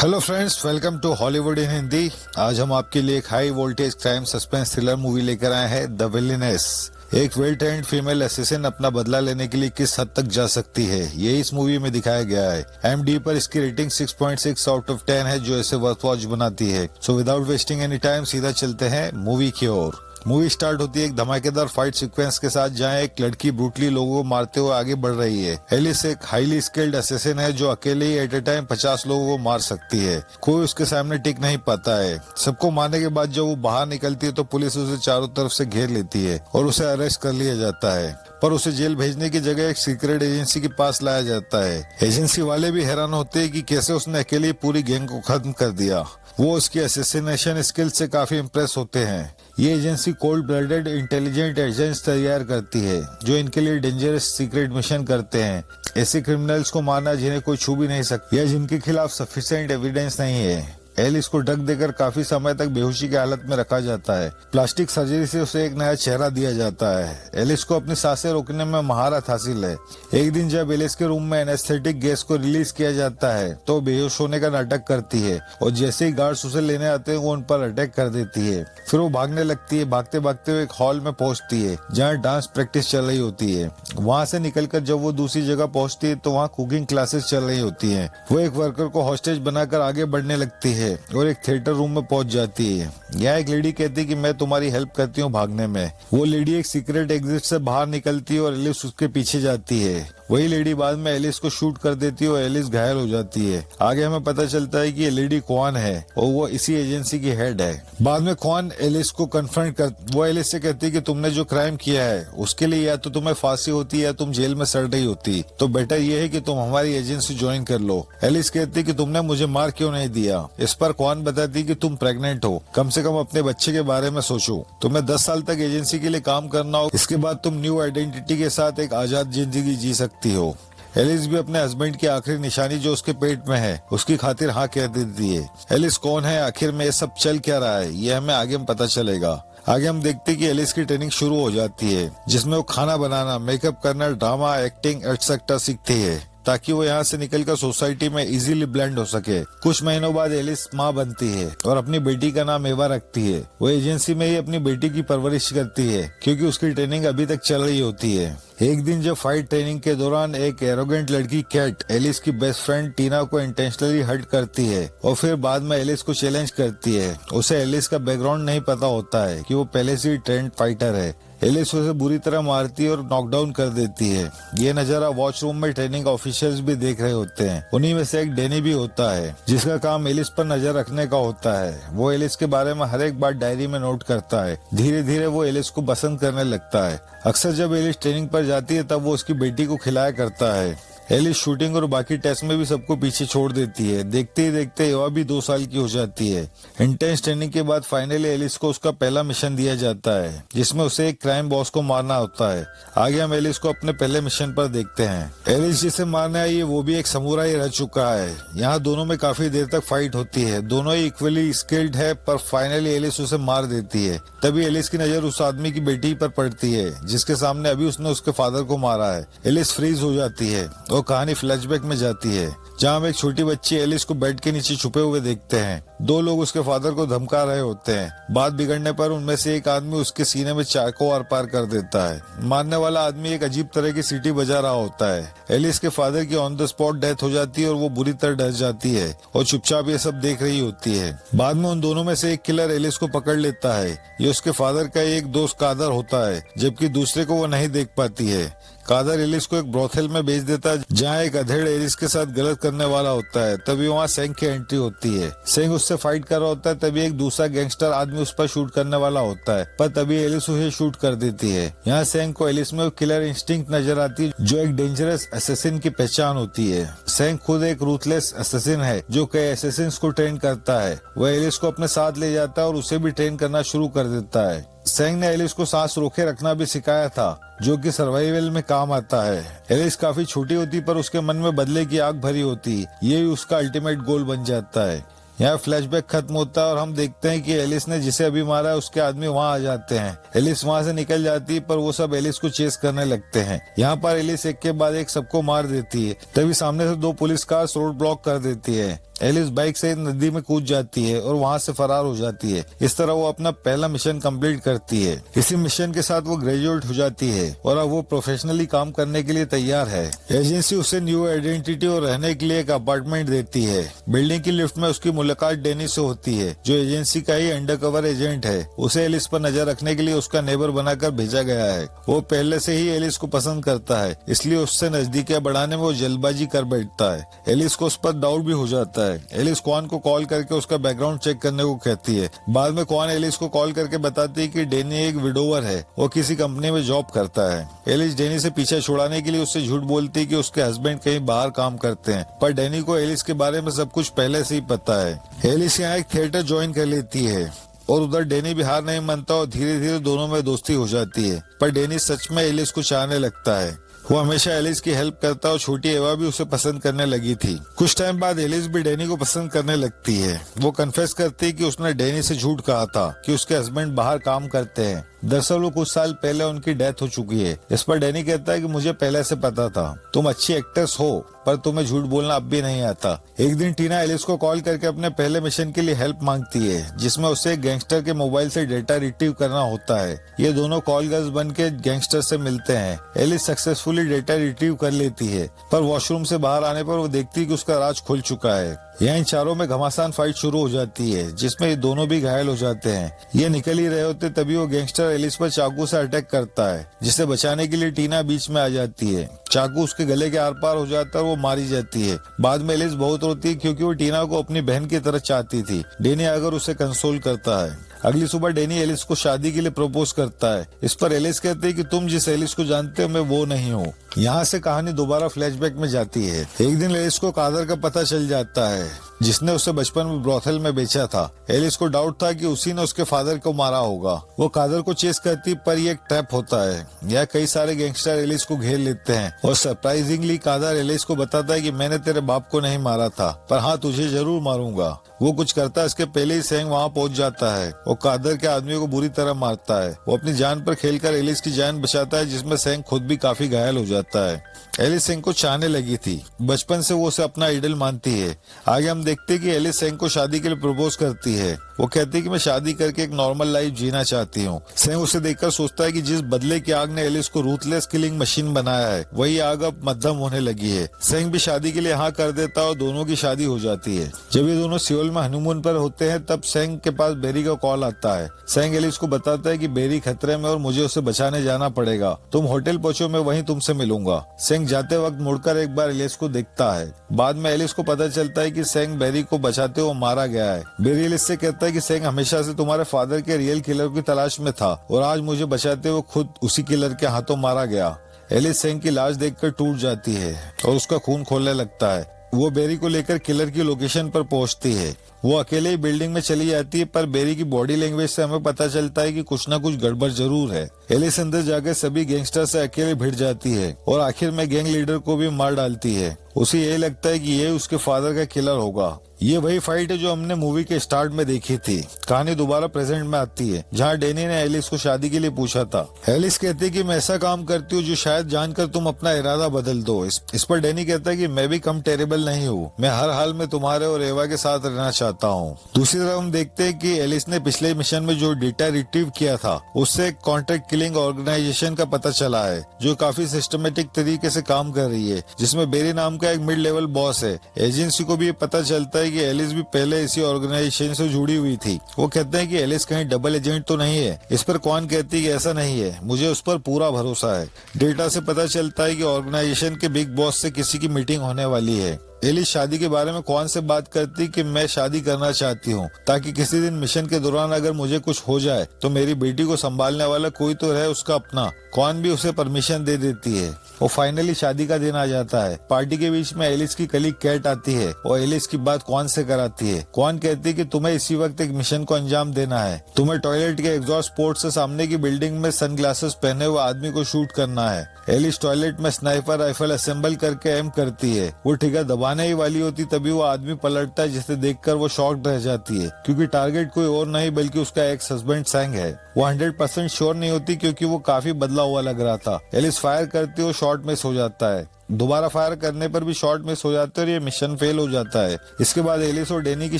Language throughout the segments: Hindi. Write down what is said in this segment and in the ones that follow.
Hello friends, welcome to Hollywood in Hindi. आज हम आपके लिए एक high voltage crime suspense thriller movie लेकर आए हैं, द विलेनेस। एक वेल ट्रेन्ड फीमेल असिस्टेंट अपना बदला लेने के लिए किस हद तक जा सकती है, ये इस मूवी में दिखाया गया है। IMDb पर इसकी रेटिंग 6.6 आउट ऑफ 10 है, जो इसे वर्थ वॉच बनाती है। So without wasting any time सीधा चलते हैं मूवी की ओर। मूवी स्टार्ट होती है एक धमाकेदार फाइट सीक्वेंस के साथ, जहां एक लड़की ब्रूटली लोगों को मारते हुए आगे बढ़ रही है। एलिस एक हाईली स्किल्ड असेसिन है जो अकेले ही एट ए टाइम 50 लोगों को मार सकती है। कोई उसके सामने टिक नहीं पाता है। सबको मारने के बाद जब वो बाहर निकलती है तो पुलिस उसे चारों तरफ से घेर लेती है और उसे अरेस्ट कर लिया जाता है। पर उसे जेल भेजने की जगह एक सीक्रेट एजेंसी के पास लाया जाता है। एजेंसी वाले भी हैरान होते हैं कि कैसे उसने अकेले पूरी गैंग को खत्म कर दिया। वो उसकी असैसिनेशन स्किल से काफी इम्प्रेस होते हैं। ये agency cold blooded intelligent agents तैयार करती है जो इनके लिए डेंजरस सीक्रेट मिशन करते हैं। ऐसे क्रिमिनल्स को मारना जिन्हें कोई छू भी नहीं सकता या जिनके खिलाफ सफिशिएंट एविडेंस नहीं है। एलिस को ड्रग देकर काफी समय तक बेहोशी की हालत में रखा जाता है। प्लास्टिक सर्जरी से उसे एक नया चेहरा दिया जाता है। एलिस को अपनी सांसें रोकने में महारत हासिल है। एक दिन जब एलिस के रूम में एनेस्थेटिक गैस को रिलीज किया जाता है तो बेहोश होने का नाटक करती है और जैसे ही गार्ड्स उसे लेने आते हैं वो उन पर अटैक कर देती है। फिर वो भागने लगती है। भागते भागते वो एक हॉल में पहुंचती है जहाँ डांस प्रैक्टिस चल रही होती है। वहाँ से निकलकर जब वो दूसरी जगह पहुँचती है तो वहाँ कुकिंग क्लासेस चल रही होती है। वो एक वर्कर को हॉस्टेज बनाकर आगे बढ़ने लगती है और एक थिएटर रूम में पहुंच जाती है। यहाँ एक लेडी कहती है कि मैं तुम्हारी हेल्प करती हूँ भागने में। वो लेडी एक सीक्रेट एग्जिट से बाहर निकलती है और एलिस उसके पीछे जाती है। वही लेडी बाद में एलिस को शूट कर देती है और एलिस घायल हो जाती है। आगे हमें पता चलता है कि ये लेडी क्वान है और वो इसी एजेंसी की हेड है। बाद में क्वान एलिस को कन्फ्रंट कर वो एलिस से कहती है कि तुमने जो क्राइम किया है उसके लिए या तो तुम्हें फांसी होती है या तुम जेल में सड़ रही होती, तो बेटर ये है कि तुम हमारी एजेंसी ज्वाइन कर लो। एलिस कहती है कि तुमने मुझे मार क्यों नहीं दिया। इस पर क्वान बताती है कि तुम प्रेग्नेंट हो, कम से कम अपने बच्चे के बारे में सोचो। तुम्हें 10 साल तक एजेंसी के लिए काम करना हो, इसके बाद तुम न्यू आइडेंटिटी के साथ एक आजाद जिंदगी जी सकती हो। एलिस भी अपने हस्बैंड की आखिरी निशानी जो उसके पेट में है उसकी खातिर हाँ कह देती है। एलिस कौन है, आखिर में ये सब चल क्या रहा है, ये हमें आगे में पता चलेगा। आगे हम देखते हैं कि एलिस की ट्रेनिंग शुरू हो जाती है जिसमें वो खाना बनाना, मेकअप करना, ड्रामा, एक्टिंग एटसेट्रा सीखती है ताकि वो यहाँ से निकलकर सोसाइटी में इजीली ब्लेंड हो सके। कुछ महीनों बाद एलिस माँ बनती है और अपनी बेटी का नाम एवा रखती है। वो एजेंसी में ही अपनी बेटी की परवरिश करती है क्योंकि उसकी ट्रेनिंग अभी तक चल रही होती है। एक दिन जब फाइट ट्रेनिंग के दौरान एक एरोगेंट लड़की कैट एलिस की बेस्ट फ्रेंड टीना को इंटेंशनली हर्ट करती है और फिर बाद में एलिस को चैलेंज करती है। उसे एलिस का बैकग्राउंड नहीं पता होता है कि वो पहले से ही ट्रेंड फाइटर है। एलिस उसे बुरी तरह मारती है और नॉकडाउन कर देती है। ये नजारा वॉशरूम में ट्रेनिंग ऑफिशियल्स भी देख रहे होते हैं। उन्हीं में से एक डेनी भी होता है जिसका काम एलिस पर नजर रखने का होता है। वो एलिस के बारे में हर एक बात डायरी में नोट करता है। धीरे धीरे वो एलिस को पसंद करने लगता है। अक्सर जब एलिस ट्रेनिंग पर जाती है तब वो उसकी बेटी को खिलाया करता है। एलिस शूटिंग और बाकी टेस्ट में भी सबको पीछे छोड़ देती है। देखते ही देखते एवा भी 2 साल की हो जाती है। इंटेंस ट्रेनिंग के बाद फाइनली एलिस को उसका पहला मिशन दिया जाता है जिसमें उसे एक क्राइम बॉस को मारना होता है। आगे हम एलिस को अपने पहले मिशन पर देखते हैं। एलिस जिसे मारने आई है वो भी एक समुराई रह चुका है। यहाँ दोनों में काफी देर तक फाइट होती है। दोनों ही इक्वली स्किल्ड है पर फाइनली एलिस उसे मार देती है। तभी एलिस की नजर उस आदमी की बेटी पर पड़ती है जिसके सामने अभी उसने उसके फादर को मारा है। एलिस फ्रीज हो जाती है और कहानी फ्लैशबैक में जाती है जहाँ हम एक छोटी बच्ची एलिस को बेड के नीचे छुपे हुए देखते हैं। 2 लोग उसके फादर को धमका रहे होते हैं। बात बिगड़ने पर उनमें से एक आदमी उसके सीने में चाकू आर पार कर देता है। मारने वाला आदमी एक अजीब तरह की सीटी बजा रहा होता है। एलिस के फादर की ऑन द स्पॉट डेथ हो जाती है और वो बुरी तरह डर जाती है और चुपचाप ये सब देख रही होती है। बाद में उन दोनों में से एक किलर एलिस को पकड़ लेता है। ये उसके फादर का एक दोस्त कादर होता है जबकि दूसरे को वो नहीं देख पाती है। कादर एलिस को एक ब्रोथेल में भेज देता है जहाँ एक अधेड़ एलिस के साथ गलत करने वाला होता है। तभी वहाँ सेंग की एंट्री होती है। सेंग उससे फाइट कर रहा होता है तभी एक दूसरा गैंगस्टर आदमी उस पर शूट करने वाला होता है पर तभी एलिस उसे शूट कर देती है। यहाँ सेंग को एलिस में किलर इंस्टिंक्ट नजर आती है जो एक डेंजरस असैसिन की पहचान होती है। सेंग खुद एक रूथलेस असैसिन है जो कई असैसिन्स को ट्रेन करता है। वह एलिस को अपने साथ ले जाता है और उसे भी ट्रेन करना शुरू कर देता है। सेंग ने एलिस को सांस रोके रखना भी सिखाया था जो कि सर्वाइवल में काम आता है। एलिस काफी छोटी होती पर उसके मन में बदले की आग भरी होती। ये उसका अल्टीमेट गोल बन जाता है। यहाँ फ्लैशबैक खत्म होता है और हम देखते हैं कि एलिस ने जिसे अभी मारा है उसके आदमी वहाँ आ जाते हैं। एलिस वहाँ से निकल जाती है पर वो सब एलिस को चेस करने लगते हैं। यहाँ पर एलिस एक के बाद एक सबको मार देती है। तभी सामने से 2 पुलिस कार्स रोड ब्लॉक कर देती है। एलिस बाइक से नदी में कूद जाती है और वहाँ से फरार हो जाती है। इस तरह वो अपना पहला मिशन कंप्लीट करती है। इसी मिशन के साथ वो ग्रेजुएट हो जाती है और अब वो प्रोफेशनली काम करने के लिए तैयार है। एजेंसी उसे न्यू आइडेंटिटी और रहने के लिए एक अपार्टमेंट देती है। बिल्डिंग की लिफ्ट में उसकी मुलाकात डेनी से होती है, जो एजेंसी का ही अंडरकवर एजेंट है। उसे एलिस पर नजर रखने के लिए उसका नेबर बनाकर भेजा गया है। वो पहले से ही एलिस को पसंद करता है, इसलिए उससे नजदीकियां बढ़ाने में वो जल्दबाजी कर बैठता है। एलिस को उस पर डाउट भी हो जाता है। एलिस क्वान को कॉल करके उसका बैकग्राउंड चेक करने को कहती है। बाद में क्वान एलिस को कॉल करके बताती है कि डेनी एक विडोवर है, वो किसी कंपनी में जॉब करता है। एलिस डेनी से पीछे छुड़ाने के लिए उससे झूठ बोलती है कि उसके हस्बैंड कहीं बाहर काम करते हैं, पर डेनी को एलिस के बारे में सब कुछ पहले से ही पता है। एलिस यहाँ एक थिएटर ज्वाइन कर लेती है और उधर डेनी भी हार नहीं मानता और धीरे धीरे दोनों में दोस्ती हो जाती है। पर डेनी सच में एलिस को चाहने लगता है। वो हमेशा एलिस की हेल्प करता और छोटी एवा भी उसे पसंद करने लगी थी। कुछ टाइम बाद एलिस भी डेनी को पसंद करने लगती है। वो कन्फेस करती है कि उसने डेनी से झूठ कहा था कि उसके हस्बैंड बाहर काम करते हैं। दरअसल वो कुछ साल पहले उनकी डेथ हो चुकी है। इस पर डेनी कहता है कि मुझे पहले से पता था, तुम अच्छी एक्ट्रेस हो पर तुम्हें झूठ बोलना अब भी नहीं आता। एक दिन टीना एलिस को कॉल करके अपने पहले मिशन के लिए हेल्प मांगती है, जिसमें उसे गैंगस्टर के मोबाइल से डेटा रिट्रीव करना होता है। ये दोनों कॉल गर्ल्स बन के गैंगस्टर से मिलते हैं। एलिस सक्सेसफुली डेटा रिट्रीव कर लेती है, पर वॉशरूम से बाहर आने पर वो देखती है कि उसका राज खुल चुका है। यहाँ इन चारों में घमासान फाइट शुरू हो जाती है, जिसमें ये दोनों भी घायल हो जाते हैं। ये निकल ही रहे होते तभी वो गैंगस्टर एलिस पर चाकू से अटैक करता है, जिसे बचाने के लिए टीना बीच में आ जाती है। चाकू उसके गले के आर पार हो जाता है और वो मारी जाती है। बाद में एलिस बहुत रोती है क्योंकि वो टीना को अपनी बहन की तरह चाहती थी। डेनी आकर उसे कंसोल करता है। अगली सुबह डेनी एलिस को शादी के लिए प्रपोज करता है। इस पर एलिस कहती है कि तुम जिस एलिस को जानते हो मैं वो नहीं हूँ। यहाँ से कहानी दोबारा फ्लैशबैक में जाती है। एक दिन एलिस को कादर का पता चल जाता है, जिसने उसे बचपन में ब्रोथल में बेचा था। एलिस को डाउट था कि उसी ने उसके फादर को मारा होगा। वो कादर को चेस करती, पर ये एक ट्रैप होता है। यह कई सारे गैंगस्टर एलिस को घेर लेते हैं और सरप्राइजिंगली कादर एलिस को बताता है कि मैंने तेरे बाप को नहीं मारा था, पर हाँ तुझे जरूर मारूंगा। वो कुछ करता है इसके पहले ही सेंग वहाँ पहुँच जाता है और कादर के आदमी को बुरी तरह मारता है। वो अपनी जान पर खेलकर एलिस की जान बचाता है, जिसमें सेंग खुद भी काफी घायल हो जाता है। एलिस सेंग को चाहने लगी थी। बचपन से वो उसे अपना आइडल मानती है। आगे हम देखते हैं कि एलिस सेंग को शादी के लिए प्रपोज करती है। वो कहती है कि मैं शादी करके एक नॉर्मल लाइफ जीना चाहती हूँ। सेंग उसे देखकर सोचता है कि जिस बदले की आग ने एलिस को रूथलेस किलिंग मशीन बनाया है, वही आग अब मध्यम होने लगी है। सेंग भी शादी के लिए हाँ कर देता है और दोनों की शादी हो जाती है। जब ये दोनों सियोल में हनीमून पर होते हैं, तब सेंग के पास बेरी का कॉल आता है। सेंग एलिस को बताता है कि बेरी खतरे में और मुझे उसे बचाने जाना पड़ेगा। तुम होटल पहुंचो, मैं वहीं तुमसे मिलूंगा। सेंग जाते वक्त मुड़कर एक बार एलिस को देखता है। बाद में एलिस को पता चलता है कि सेंग बेरी को बचाते हुए मारा गया है। बेरी एलिस से कहता है कि सेंग हमेशा से तुम्हारे फादर के रियल किलर की तलाश में था और आज मुझे बचाते हुए खुद उसी किलर के हाथों मारा गया। एलिस सेंग की लाश देखकर टूट जाती है और उसका खून खोलने लगता है। वो बेरी को लेकर किलर की लोकेशन पर पहुंचती है। वो अकेले ही बिल्डिंग में चली जाती है, पर बेरी की बॉडी लैंग्वेज से हमें पता चलता है कि कुछ न कुछ गड़बड़ जरूर है। एलिस अंदर जाकर सभी गैंगस्टर से अकेले भिड़ जाती है और आखिर में गैंग लीडर को भी मार डालती है। उसे यही लगता है कि ये उसके फादर का किलर होगा। ये वही फाइट है जो हमने मूवी के स्टार्ट में देखी थी। कहानी दोबारा प्रेजेंट में आती है, जहाँ डेनी ने एलिस को शादी के लिए पूछा था। एलिस कहती है कि मैं ऐसा काम करती हूँ जो शायद जानकर तुम अपना इरादा बदल दो। इस पर डेनी कहता है कि मैं भी कम टेरेबल नहीं हूँ, मैं हर हाल में तुम्हारे और एवा के साथ रहना चाहता हूँ। दूसरी तरफ हम देखते हैं कि एलिस ने पिछले मिशन में जो डेटा रिट्रीव किया था, उससे कॉन्ट्रैक्ट किलिंग ऑर्गेनाइजेशन का पता चला है, जो काफी सिस्टमेटिक तरीके से काम कर रही है, जिसमें बेरी नाम का एक मिड लेवल बॉस है। एजेंसी को भी ये पता चलता है कि एलिस भी पहले इसी ऑर्गेनाइजेशन से जुड़ी हुई थी। वो कहते हैं कि एलिस कहीं डबल एजेंट तो नहीं है। इस पर कौन कहती है कि ऐसा नहीं है, मुझे उस पर पूरा भरोसा है। डेटा से पता चलता है कि ऑर्गेनाइजेशन के बिग बॉस से किसी की मीटिंग होने वाली है। एलिस शादी के बारे में कौन से बात करती कि मैं शादी करना चाहती हूँ, ताकि किसी दिन मिशन के दौरान अगर मुझे कुछ हो जाए तो मेरी बेटी को संभालने वाला कोई तो रहे उसका अपना। कौन भी उसे परमिशन दे देती है। वो फाइनली शादी का दिन आ जाता है। पार्टी के बीच में एलिस की कलीग कैट आती है और एलिस की बात कौन से कराती है। कौन कहती है कि तुम्हें इसी वक्त एक मिशन को अंजाम देना है। तुम्हें टॉयलेट के एग्जॉस्ट पोर्ट से सामने की बिल्डिंग में सनग्लासेस पहने हुए आदमी को शूट करना है। एलिस टॉयलेट में स्नाइपर राइफल असेंबल करके एम करती है। वो ठिका दबाने ही वाली होती तभी वो आदमी पलटता है, जिसे देखकर वो शॉक्ड रह जाती है, क्योंकि टारगेट कोई और नहीं बल्कि उसका एक्स हस्बैंड सेंग है। वो 100% श्योर नहीं होती क्योंकि वो काफी बदला हुआ लग रहा था। एलिस फायर करती है, शॉट मिस हो जाता है। दोबारा फायर करने पर भी शॉट मिस हो जाते हैं और ये मिशन फेल हो जाता है। इसके बाद एलिस और डैनी की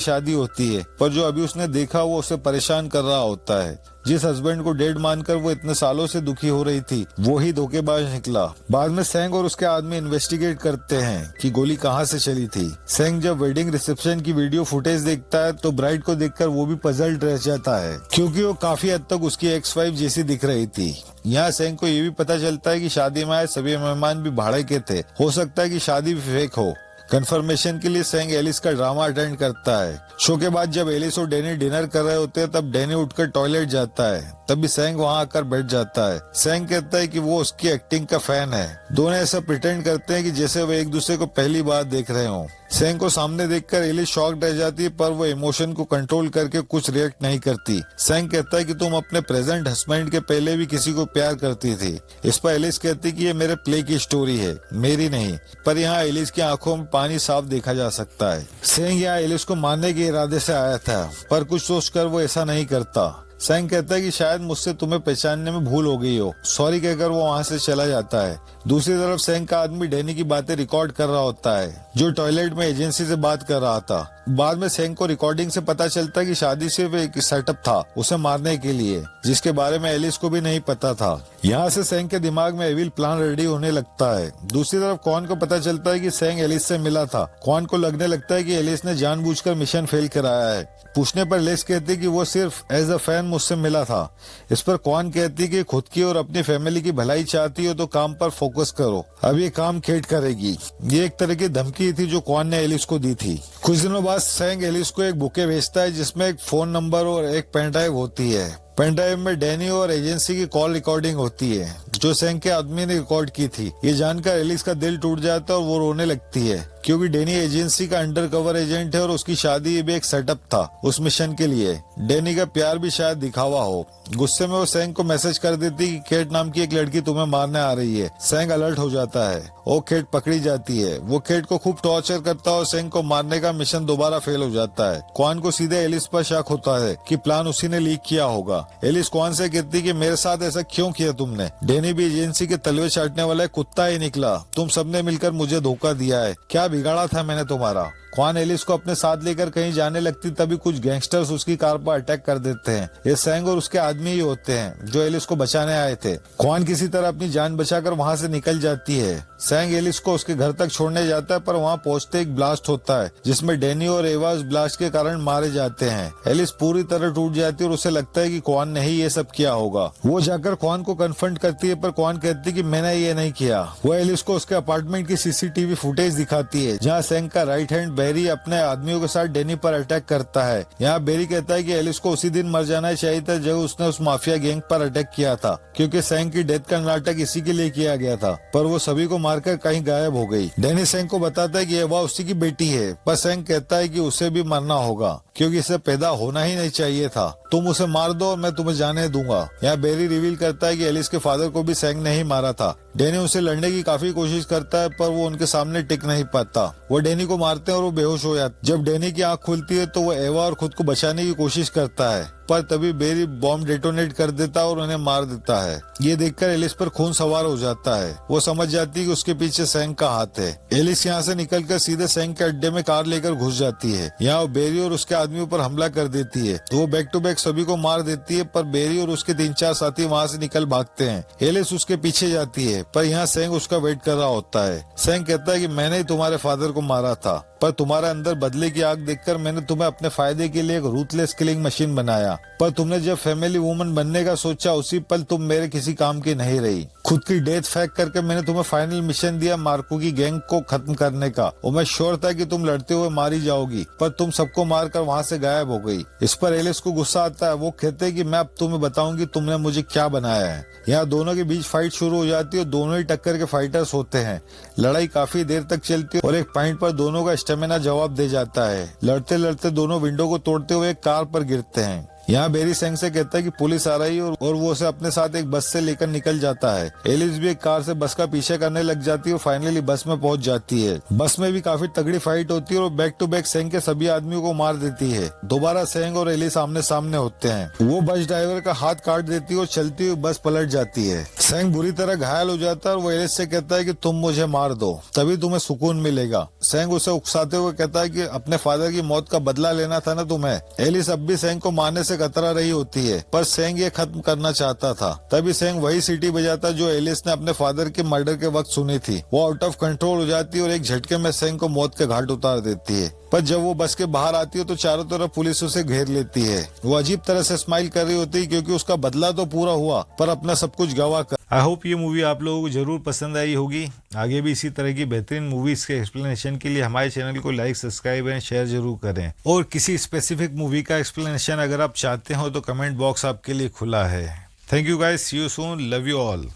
शादी होती है, पर जो अभी उसने देखा वो उसे परेशान कर रहा होता है। जिस हस्बैंड को डेड मानकर वो इतने सालों से दुखी हो रही थी, वो ही धोखेबाज निकला। बाद में सेंग और उसके आदमी इन्वेस्टिगेट करते हैं कि गोली कहाँ से चली थी। सेंग जब वेडिंग रिसेप्शन की वीडियो फुटेज देखता है तो ब्राइड को देखकर वो भी पजल्ड रह जाता है, क्योंकि वो काफी हद तक उसकी एक्स वाइफ जैसी दिख रही थी। यहाँ सेंग को ये भी पता चलता है कि शादी में आए सभी मेहमान भी भाड़े के थे, हो सकता है कि शादी भी फेक हो। कंफर्मेशन के लिए सेंग एलिस का ड्रामा अटेंड करता है। शो के बाद जब एलिस और डैनी डिनर कर रहे होते हैं तब डैनी उठकर टॉयलेट जाता है, तभी सेंग वहां आकर बैठ जाता है। सेंग कहता है कि वो उसकी एक्टिंग का फैन है। दोनों ऐसा प्रिटेंड करते हैं कि जैसे वो एक दूसरे को पहली बार देख रहे हों। सेंग को सामने देखकर एलिस शॉक्ड रह जाती है, पर वो इमोशन को कंट्रोल करके कुछ रिएक्ट नहीं करती। सेंग कहता है कि तुम अपने प्रेजेंट हस्बैंड के पहले भी किसी को प्यार करती थी। इस पर एलिस कहती कि ये मेरे प्ले की स्टोरी है, मेरी नहीं। पर यहाँ एलिस की आंखों में पानी साफ देखा जा सकता है। सेंग यहाँ एलिस को मारने के इरादे से आया था, पर कुछ सोचकर वो ऐसा नहीं करता। सेंग कहता है कि शायद मुझसे तुम्हें पहचानने में भूल हो गई हो। सॉरी कहकर वो वहाँ से चला जाता है। दूसरी तरफ सेंग का आदमी डैनी की बातें रिकॉर्ड कर रहा होता है, जो टॉयलेट में एजेंसी से बात कर रहा था। बाद में सेंग को रिकॉर्डिंग से पता चलता है कि शादी सिर्फ एक सेटअप था उसे मारने के लिए, जिसके बारे में एलिस को भी नहीं पता था। यहाँ से सेंग के दिमाग में एविल प्लान रेडी होने लगता है। दूसरी तरफ क्वान को पता चलता है कि सेंग एलिस से मिला था। क्वान को लगने लगता है कि एलिस ने जानबूझकर मिशन फेल कराया है। पूछने पर एलिस कहती कि वो सिर्फ एज अ फैन मुझसे मिला था। इस पर क्वान कहती कि खुद की और अपनी फैमिली की भलाई चाहती हो तो काम पर फोकस करो, अब ये काम खेट करेगी। ये एक तरह की धमकी थी जो क्वान ने एलिस को दी थी। कुछ दिनों बाद सेंग एलिस को एक बुके भेजता है जिसमें एक फोन नंबर और एक पेन ड्राइव होती है। पेन ड्राइव में डैनी और एजेंसी की कॉल रिकॉर्डिंग होती है जो सेंग के आदमी ने रिकॉर्ड की थी। ये जानकर एलिस का दिल टूट जाता है और वो रोने लगती है, क्योंकि डैनी एजेंसी का अंडरकवर एजेंट है और उसकी शादी भी एक सेटअप था उस मिशन के लिए। डैनी का प्यार भी शायद दिखावा हो। गुस्से में वो सेंग को मैसेज कर देती कि केट नाम की एक लड़की तुम्हें मारने आ रही है। सेंग अलर्ट हो जाता है और केट पकड़ी जाती है। वो केट को खूब टॉर्चर करता है और सेंग को मारने का मिशन दोबारा फेल हो जाता है। क्वान को सीधे एलिस पर शक होता है कि प्लान उसी ने लीक किया होगा। एलिस क्वान से कहती कि मेरे साथ ऐसा क्यों किया तुमने? डैनी भी एजेंसी के तलवे चाटने वाला कुत्ता ही निकला। तुम सबने मिलकर मुझे धोखा दिया है। क्या बिगाड़ा था मैंने तुम्हारा? क्वान एलिस को अपने साथ लेकर कहीं जाने लगती तभी कुछ गैंगस्टर्स उसकी कार पर अटैक कर देते हैं। ये सेंग और उसके आदमी ही होते हैं जो एलिस को बचाने आए थे। क्वान किसी तरह अपनी जान बचाकर वहां से निकल जाती है। सेंग एलिस को उसके घर तक छोड़ने जाता है, पर वहां पहुंचते एक ब्लास्ट होता है जिसमें डैनी और एवा उस ब्लास्ट के कारण मारे जाते हैं। एलिस पूरी तरह टूट जाती है और उसे लगता है कि क्वान ने ही ये सब किया होगा। वो जाकर क्वान को कन्फ्रंट करती है, पर क्वान कहती है कि मैंने ये नहीं किया। वो एलिस को उसके अपार्टमेंट की सीसीटीवी फुटेज दिखाती है जहाँ सेंग का राइट हैंड बेरी अपने आदमियों के साथ डैनी पर अटैक करता है। यहाँ बेरी कहता है कि एलिस को उसी दिन मर जाना चाहिए था जब उसने उस माफिया गैंग पर अटैक किया था, क्योंकि सेंग की डेथ का नाटक इसी के लिए किया गया था, पर वो सभी को मारकर कहीं गायब हो गई। डैनी सेंग को बताता है कि एवा उसी की बेटी है, पर सेंग कहता है कि उसे भी मरना होगा क्योंकि इसे पैदा होना ही नहीं चाहिए था। तुम उसे मार दो और मैं तुम्हें जाने दूंगा। यहाँ बेरी रिवील करता है कि एलिस के फादर को भी सेंग ने ही मारा था। डैनी उसे लड़ने की काफी कोशिश करता है, पर वो उनके सामने टिक नहीं पाता। वो डैनी को मारते हैं और वो बेहोश हो जाता है। जब डैनी की आंख खुलती है तो वो एवा और खुद को बचाने की कोशिश करता है, पर तभी बेरी बॉम्ब डेटोनेट कर देता है और उन्हें मार देता है। ये देखकर एलिस पर खून सवार हो जाता है। वो समझ जाती है कि उसके पीछे सेंग का हाथ है। एलिस यहाँ से निकलकर सीधे सेंग के अड्डे में कार लेकर घुस जाती है। यहाँ वो बेरी और उसके आदमियों पर हमला कर देती है तो वो बैक टू बैक सभी को मार देती है, पर बेरी और उसके 3-4 साथी वहाँ से निकल भागते हैं। एलिस उसके पीछे जाती है, पर यहाँ सेंग उसका वेट कर रहा होता है। सेंग कहता है कि मैंने ही तुम्हारे फादर को मारा था, पर तुम्हारे अंदर बदले की आग देखकर मैंने तुम्हें अपने फायदे के लिए एक रूथलेस किलिंग मशीन बनाया, पर तुमने जब फैमिली वुमन बनने का सोचा उसी पल तुम मेरे किसी काम की नहीं रही। खुद की डेथ फेंक करके मैंने तुम्हें फाइनल मिशन दिया मार्को की गैंग को खत्म करने का, और मैं श्योर था कि तुम लड़ते हुए मारी जाओगी, पर तुम सबको मारकर वहाँ से गायब हो गई। इस पर एलिस को गुस्सा आता है। वो कहते हैं कि मैं अब तुम्हें बताऊंगी तुमने मुझे क्या बनाया है। यहाँ दोनों के बीच फाइट शुरू हो जाती है और दोनों ही टक्कर के फाइटर्स होते हैं। लड़ाई काफी देर तक चलती है और एक पॉइंट पर दोनों का स्टेमिना जवाब दे जाता है। लड़ते लड़ते दोनों विंडो को तोड़ते हुए कार पर गिरते हैं। यहाँ बेरी सेंग से कहता है कि पुलिस आ रही है और वो उसे अपने साथ एक बस से लेकर निकल जाता है। एलिस भी एक कार से बस का पीछे करने लग जाती है और फाइनली बस में पहुंच जाती है। बस में भी काफी तगड़ी फाइट होती है और बैक टू बैक सेंग के सभी आदमियों को मार देती है। दोबारा सेंग और एलिस आमने सामने होते हैं। वो बस ड्राइवर का हाथ काट देती है और चलती हुई बस पलट जाती है। सेंग बुरी तरह घायल हो जाता है और वो एलिस से कहता है कि तुम मुझे मार दो, तभी तुम्हें सुकून मिलेगा। सेंग उसे उकसाते हुए कहता है कि अपने फादर की मौत का बदला लेना था ना तुम्हें। एलिस अब भी सेंग को मारने से कतरा रही होती है, पर सेंग ये खत्म करना चाहता था। तभी सेंग वही सीटी बजाता जो एलिस ने अपने फादर के मर्डर के वक्त सुनी थी। वो आउट ऑफ कंट्रोल हो जाती है और एक झटके में सेंग को मौत के घाट उतार देती है। पर जब वो बस के बाहर आती है तो चारों तरफ पुलिस उसे घेर लेती है। वो अजीब तरह से स्माइल कर रही होती है क्योंकि उसका बदला तो पूरा हुआ पर अपना सब कुछ गवा कर। आई होप ये मूवी आप लोगों को जरूर पसंद आई होगी। आगे भी इसी तरह की बेहतरीन मूवीज के एक्सप्लेनेशन के लिए हमारे चैनल को लाइक, सब्सक्राइब एंड शेयर जरूर करें। और किसी स्पेसिफिक मूवी का एक्सप्लेनेशन अगर आप चाहते हो तो कमेंट बॉक्स आपके लिए खुला है। Thank you guys, see you soon, love you all.